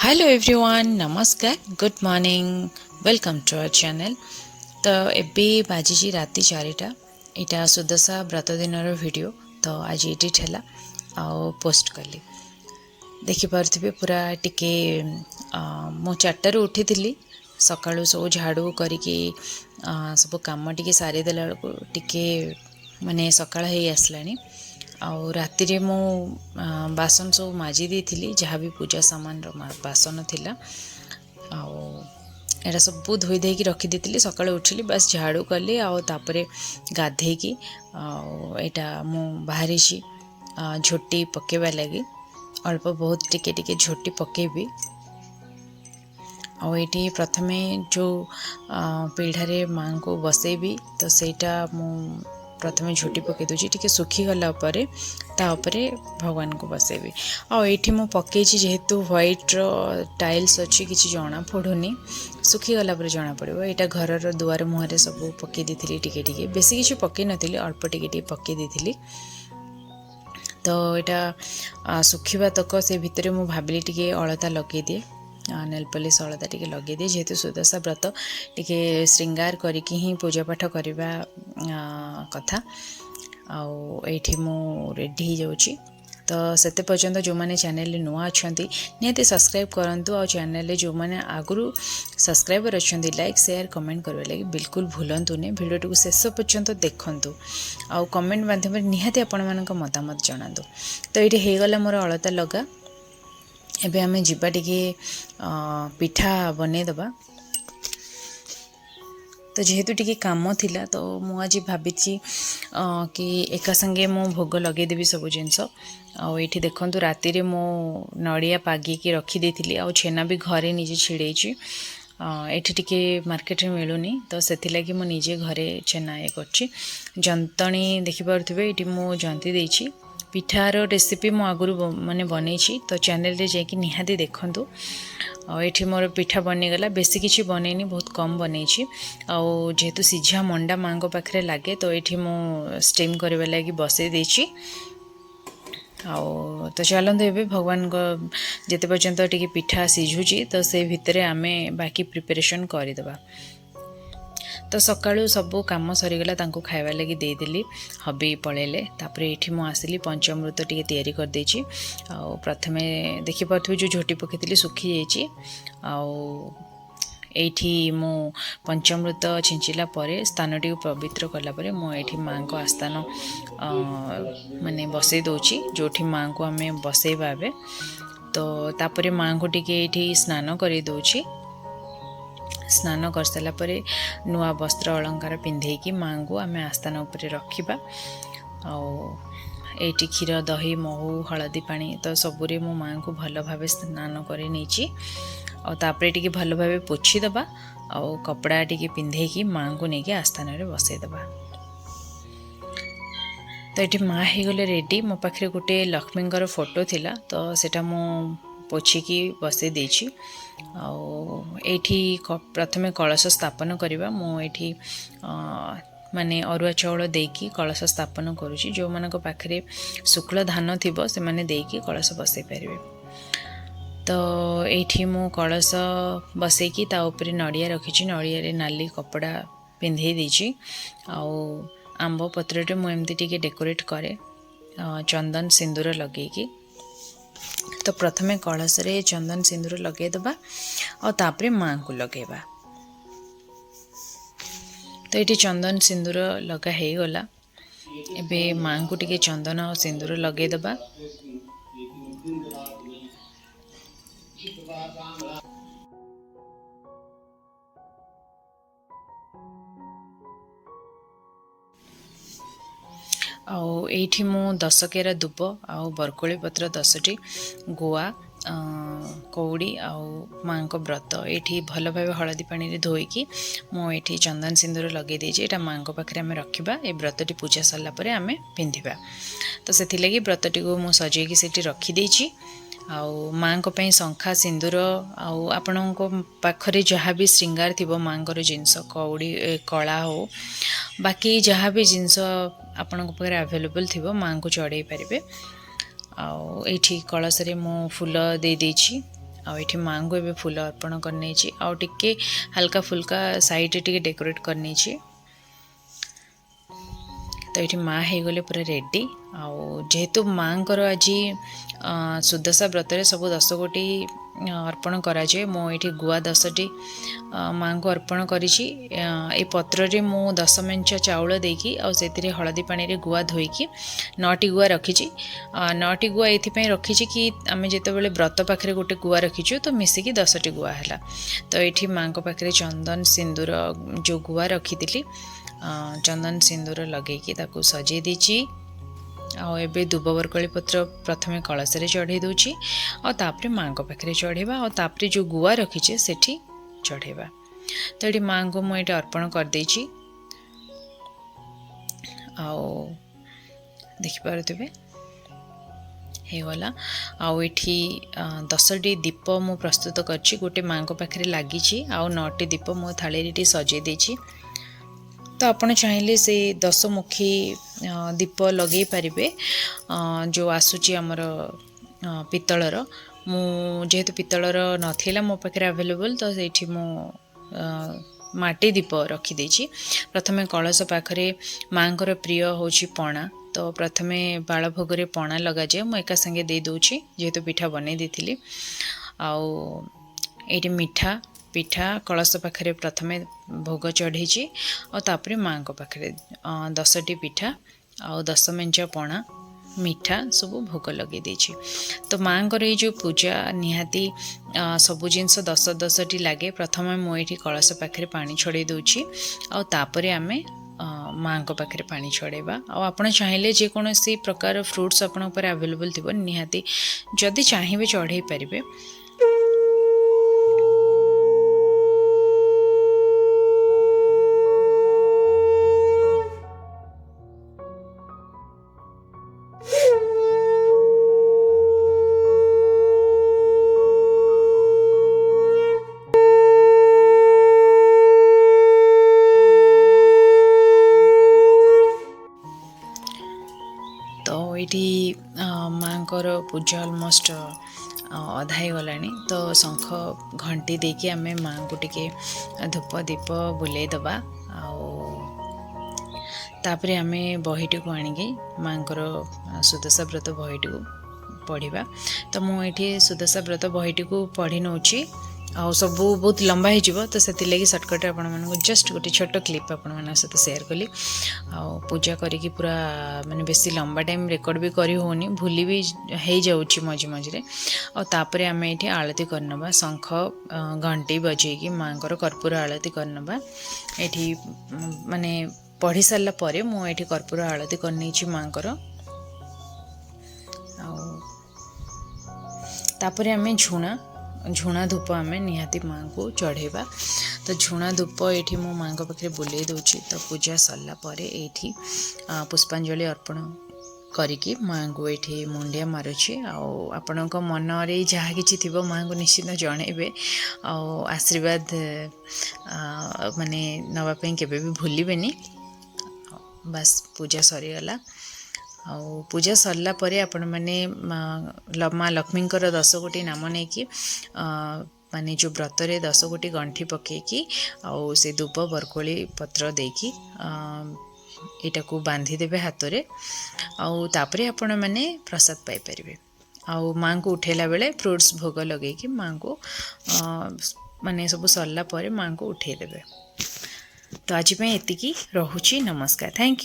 Hello everyone, नमस्कार, good morning, welcome to our channel. तो एबे बाजी राति 4टा। यहाँ सुदशा व्रत दिनर वीडियो तो आज एडिट है आओ पोस्ट कली देखिपे पूरा टिके मु 4टारू उठी थी सकाळू सब झाड़ू करिकी सब काम टिके सारी देला बेलू टिके माने सकाळ हे आसलानी आउ राति रे मु बासन सब माजी देती जहाँ भी पूजा सामान बासन थिला आउ एटा सब धोई देकी रखी देती सकाळे उठिली बस झाड़ू कली आउ तापरे गाधेकी एटा मु बाहरी झोटी पकेबा लगी अल्प बहुत टिके टिके झोटी पकेबी आईटी प्रथमे जो पीढ़ारे माँ को बसेबी तो सेटा मु प्रथमे झोटी पकई दूची टिके सुखी गला तापरे भगवान को बसेबी आईटी मु पकई जेहेतु व्हाइट रो टाइल्स अच्छी किसी जना पड़ूनी सुखी गला पर जना पड़ो यहाँ घर दुआर मुहर सब पकई दी टिके टिके बेसी किसी पकई नी अल्प टिके टिके पकई दी तो यहाँ सुखा तक से भितर मु भाविली टिके अलता लगे दिए नेल पॉलिश अलता टिके लगे दिए जेहेतु सुदशा व्रत टिके श्रृंगार करके ही पूजा पाठ करवा कथा आठी मु रेडी हो जाऊँगी तो सेते पर्यंत जो मैंने चैनल नुआ अच्छा निहाती सब्सक्राइब करूँ और चैनल जो मैंने आगु सब्सक्राइबर अच्छा लाइक शेयर कमेंट करने लगे बिल्कुल भूलतुनि भिडियो शेष पर्यंत देखूँ आउ कमेंट माध्यम निहाती आपण मान मतामत जनातु तो ये होगला मोर अलता लगा एबे आमे जिबा टिके पिठा बनईदबा तो जेहेतु टिके काम थिला तो मु आज भावी कि एका संगे मो भोग लगेदेवी सब जिनस आठी देखु राति रे मो नड़िया पागिकी रखीदी आ छेना भी घरे निजे छिड़े एठी टिके मार्केट में मिलूनी तो से मु निजे घरे छेना ये करछि जंतणी देखिपे ये मु जंती देछि पिठार रेसिपी मु आगुरी माने बनई तो चैनल रे जाकि निहाती देखंतु ये मोर पिठा बनीगला बेसी किसी बनईनी बहुत कम बनई जेहेतु सीझा मंडा माँ पाखे लगे तो ये मु स्टीम करने लगी बसई देछि तो चलते ए भगवान जिते पर्यंत टिके पिठा सिझुची तो से भितर आमे बाकी प्रिपरेशन करदेबा तो सकाळू सब काम सरीगला तांको खाइबा लगी देदेली हबी पळेले तापरे एठी मु आसिली पंचामृत टिके तैयारी कर देछि आ प्रथमे देखि पाथु जो झोटी पकेतिली सुखी जाइछि आ एठी मु पंचामृत छिंचिला परे स्थानटी पवित्र कला परे मु एठी माँ को आस्थान माने बसई दोछि जोठी माँ को आमे बसईबा बे तो तापरे माँ को टिके एठी स्नान करी दोछि स्नान कर सारा पर नुआ वस्त्र अलंकार पिंधेकी माँ को आम आस्थान उपर रखा आठी क्षीर दही महू हलदी पानी तो सबुरे मो माँ को भल भाव स्नान कर नहीं तापरे टिके भल भाव पोछीदबा आ कपड़ा टिके पिंधेकी माँ को लेकिन आस्थान में बसईदबा तो ये माँ हो गले रेडी मो पाखे गोटे लक्ष्मी फोटो थिला तो सेटा मो पोछिकी बसई देछि एठी प्रथमे कलश स्थापन करवा मुझे माने अरुआ चाउल देकी कलश स्थापन करुछि जो मानक पाखरे शुक्ल धान थिबो से माने देकी कलश बसई पारिबे तो एठी मु कलश बसईकी ता ऊपर नड़िया रखिछि नड़िया रे नाली कपड़ा पिंधे देछि आंब पत्र रे मु एमती टिके डेकोरेट करे चंदन सिंदूर लगेकी तो प्रथमे कलश रे चंदन सिंदूर लगेदबा और तापरे माँ को लगेबा तो ये चंदन सिंदूर लगा हो गला एबे माँ को टिके चंदन और सिंदूर लगेदबा आठी मु 10 केरा दुब आउ बरकोली पत्र 10टी गुआ कौड़ी आउ माँ को व्रत ये भल भाव हलदी पानी रे धोईकी मुझे चंदन सिंदूर लगे देछि एटा माँ को पाखे आम रखा ये व्रतटी पूजा सरला परे आम पिंधिबा तो से लगी व्रतटी को मु सजेकी सेठी रखी देछि आउ माँ को पई शंखा सिंदूर आउ आपण को पाखरे जहाँ भी श्रृंगार थिबो माँ को जिनस कौड़ी कला हो बाकी जहाँ भी जिनस आपण को पाखे अवेलेबल थिबो माँ को चढ़ाई पारिबे आठी कलश रे मु फूल दे देछि आठी माँ को ए फूल अर्पण करनी आउे हल्का फुल्का साइड टे डेकोरेट करनी। तो ये माँ हो गले पूरा रेडी जेहेतु माँ को आज सुदशा व्रत सब 10 गोटी अर्पण कराए मुझे गुआ 10टी माँ को अर्पण करी पत्र रे मु 10 मेंच चाउल देकी से हलदी पानी रे गुआ धोईकी 9टी गुआ रखी 9टी गुआ ये रखी कि आम जिते बड़े व्रत पाखे गोटे गुआ रखीचु तो मिसिकी 10टी गुआ है। तो ये माँ को पाखे चंदन सिंदूर जो गुआ रखी थी चंदन सिंदूर लगेकी ताकू सजे देची आबे दुब बरकली पत्र प्रथमे कलश रे चढ़े दूची तापरे माँ को पाखे चढ़ेबा तापरे जो गुआ रखीचे सेठी चढ़ेबा। तो ये माँ को मुझे अर्पण कर देची देखिपे होगला आठी 10टी दीप मु प्रस्तुत करछि गोटे माँ को पाखे लगी 9टी दीप मो थाली सजे देची। तो आपड़ चाहिए से 10 मुखी दीप लगे पारे जो आसूची आमर पितलर जेहेतु पितलर नाला मो पाखे अवेलेबल तो ये मु माटी दीप रखीदे। प्रथमे कलश पाखरे माँ को प्रिय हूँ पणा तो प्रथमे बाल भोग पणा लगा जाए मु एका संगे दे दूची जेहेतु पिठा बने देथिली ये मिठा पिठा कलश पाखे प्रथमे भोग चढ़े तापरे माँ को पाखे 10टी पिठा 10 मेंच पणा मिठा सब भोग लगे देछि। तो माँ को जो पूजा निहाती सबु जिनस 10-10टी लगे प्रथमे मुझे कलश पाखे पानी छड़े दूची तापरे आमे माँ को पाखे पानी छड़ेबा आपड़ चाहिए जेकोसी प्रकार फ्रूट्स आपण पर अवेलेबल थी निहाती जदि चाहिए चढ़े पारे। तो ये माँ को पूजा ऑलमोस्ट अधा गला तो शंख घंटी देकी आम माँ को टिके धूप दीप बुले दबा तापरे आम बहीटी को आणिकी माँ को सुदशा व्रत बहीटी को पढ़ा। तो मुझे सुदशा व्रत बहीटी को पढ़ी नौची सब बहुत लंबा हो तो से सर्टकट आप जस्ट गोटे छोट क्लिप आपण सहित सेयार कली पूजा करी पूरा माने बेसी लंबा टाइम रेकर्ड भी करी होनी भूली भी हो जाऊँगी मझे मझे तापर आम ये आलती करनबा शंख घंटी बजेकी माँ को कर्पूर आलती करनबा ये माने पढ़ी सारा पर मुझे कर्पूर आलती करनी माँ को तापर आम झुणा धूप आम निहाती माँ को चढ़ेबा। तो झुणा धूप ये मो माँ को पाखे बुले दूची तो पूजा सरला पर ये पुष्पांजलि अर्पण करिकी माँ को ये मुंडिया मारुची आपण मन रे जहाँ किसी थी माँ को निश्चित जनइबे आशीर्वाद माने नवापाई केबे भी भूलिबेनी। बस पूजा सरीगला पूजा सरला परे आपण माने माँ लक्ष्मी 10 गोटी नाम नहीं कि माने जो व्रत रे 10 गोटी गंठी पकेकी से दुब बरकोली पत्र देकी एटा को बांधी देबे हाथ रे तापरे आपण माने प्रसाद पाई परिबे माँ को उठेला बेले फ्रूट्स भोग लगे कि माँ को माने सब सरला परे माँ को उठे देबे। तो आज पे एतिकी रहुची। नमस्कार, थैंक यू।